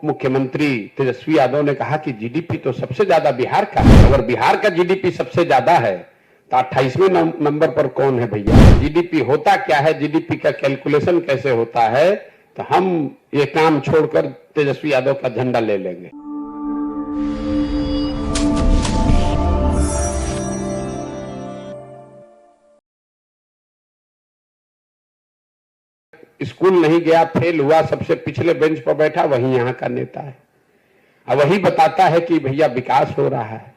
मुख्यमंत्री तेजस्वी यादव ने कहा कि जीडीपी तो सबसे ज्यादा बिहार का है। अगर बिहार का जीडीपी सबसे ज्यादा है तो 28वें नंबर पर कौन है भैया? जीडीपी होता क्या है, जीडीपी का कैलकुलेशन कैसे होता है, तो हम ये काम छोड़कर तेजस्वी यादव का झंडा ले लेंगे। स्कूल नहीं गया, फेल हुआ, सबसे पिछले बेंच पर बैठा, वही यहाँ का नेता है। अब वही बताता है कि भैया विकास हो रहा है।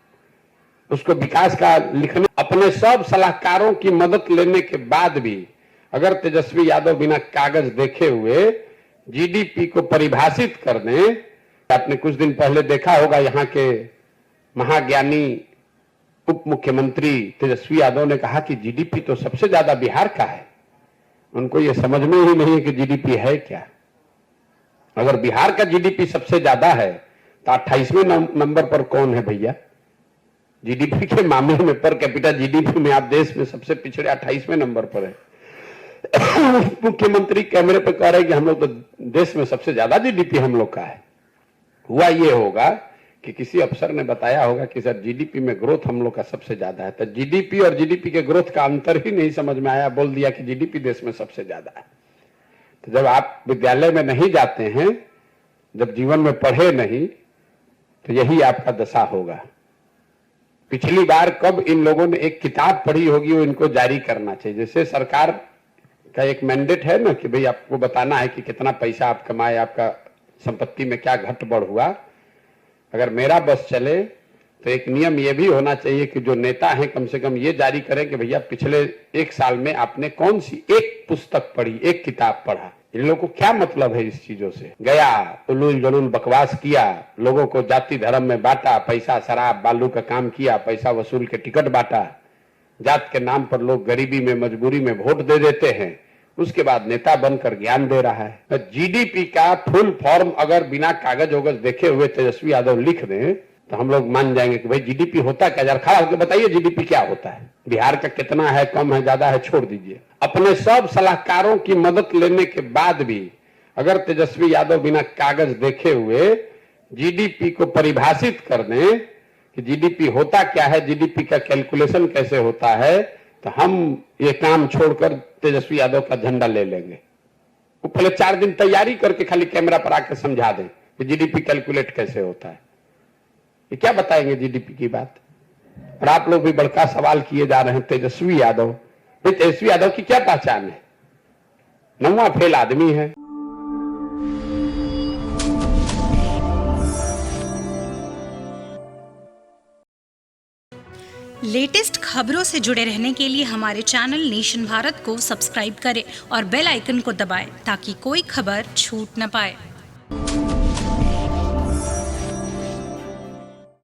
उसको विकास का लिखने, अपने सब सलाहकारों की मदद लेने के बाद भी अगर तेजस्वी यादव बिना कागज देखे हुए जीडीपी को परिभाषित करने, आपने कुछ दिन पहले देखा होगा यहाँ के महाज्ञानी उप मुख्यमंत्री तेजस्वी यादव ने कहा कि जीडीपी तो सबसे ज्यादा बिहार का है। उनको ये समझ में ही नहीं है कि जीडीपी है क्या। अगर बिहार का जीडीपी सबसे ज्यादा है तो 28वें नंबर पर कौन है भैया? जीडीपी के मामले में, पर कैपिटा जीडीपी में आप देश में सबसे पिछड़े 28वें नंबर पर है। मुख्यमंत्री कैमरे पर कह रहे हैं कि हम लोग तो देश में सबसे ज्यादा जीडीपी हम लोग का है। हुआ ये होगा कि किसी अफसर ने बताया होगा कि सर जीडीपी में ग्रोथ हम लोग का सबसे ज्यादा है, तो जीडीपी और जीडीपी के ग्रोथ का अंतर ही नहीं समझ में आया, बोल दिया कि जीडीपी देश में सबसे ज्यादा है। तो जब आप विद्यालय में नहीं जाते हैं, जब जीवन में पढ़े नहीं, तो यही आपका दशा होगा। पिछली बार कब इन लोगों ने एक किताब पढ़ी होगी, वो इनको जारी करना चाहिए। जैसे सरकार का एक मैंडेट है ना कि भाई आपको बताना है कि कितना पैसा आप कमाए, आपका संपत्ति में क्या घट बढ़ हुआ। अगर मेरा बस चले तो एक नियम यह भी होना चाहिए कि जो नेता हैं कम से कम ये जारी करें कि भैया पिछले एक साल में आपने कौन सी एक पुस्तक पढ़ी, एक किताब पढ़ा। इन लोगों को क्या मतलब है इस चीजों से? गया, उलूल जलूल बकवास किया, लोगों को जाति धर्म में बांटा, पैसा शराब बालू का काम किया, पैसा वसूल के टिकट बांटा, जात के नाम पर लोग गरीबी में मजबूरी में वोट दे देते हैं, उसके बाद नेता बनकर ज्ञान दे रहा है। जीडीपी का फुल फॉर्म अगर बिना कागज वगज देखे हुए तेजस्वी यादव लिख दें तो हम लोग मान जाएंगे कि भाई जीडीपी होता क्या। जरा खड़ा होकर बताइए जीडीपी क्या होता है, बिहार का कितना है, कम है, ज्यादा है, छोड़ दीजिए। अपने सब सलाहकारों की मदद लेने के बाद भी अगर तेजस्वी यादव बिना कागज देखे हुए जीडीपी को परिभाषित कर दें कि जीडीपी होता क्या है, जीडीपी का कैलकुलेशन कैसे होता है, तो हम ये काम छोड़कर तेजस्वी यादव का झंडा ले लेंगे। वो पहले 4 दिन तैयारी करके खाली कैमरा पर आकर समझा दें कि जीडीपी कैलकुलेट कैसे होता है। ये क्या बताएंगे जीडीपी की बात? और आप लोग भी बड़का सवाल किए जा रहे हैं तेजस्वी यादव। तेजस्वी यादव की क्या पहचान है? 9वां फेल आदमी है। लेटेस्ट खबरों से जुड़े रहने के लिए हमारे चैनल नेशन भारत को सब्सक्राइब करें और बेल आइकन को दबाएं ताकि कोई खबर छूट न पाए।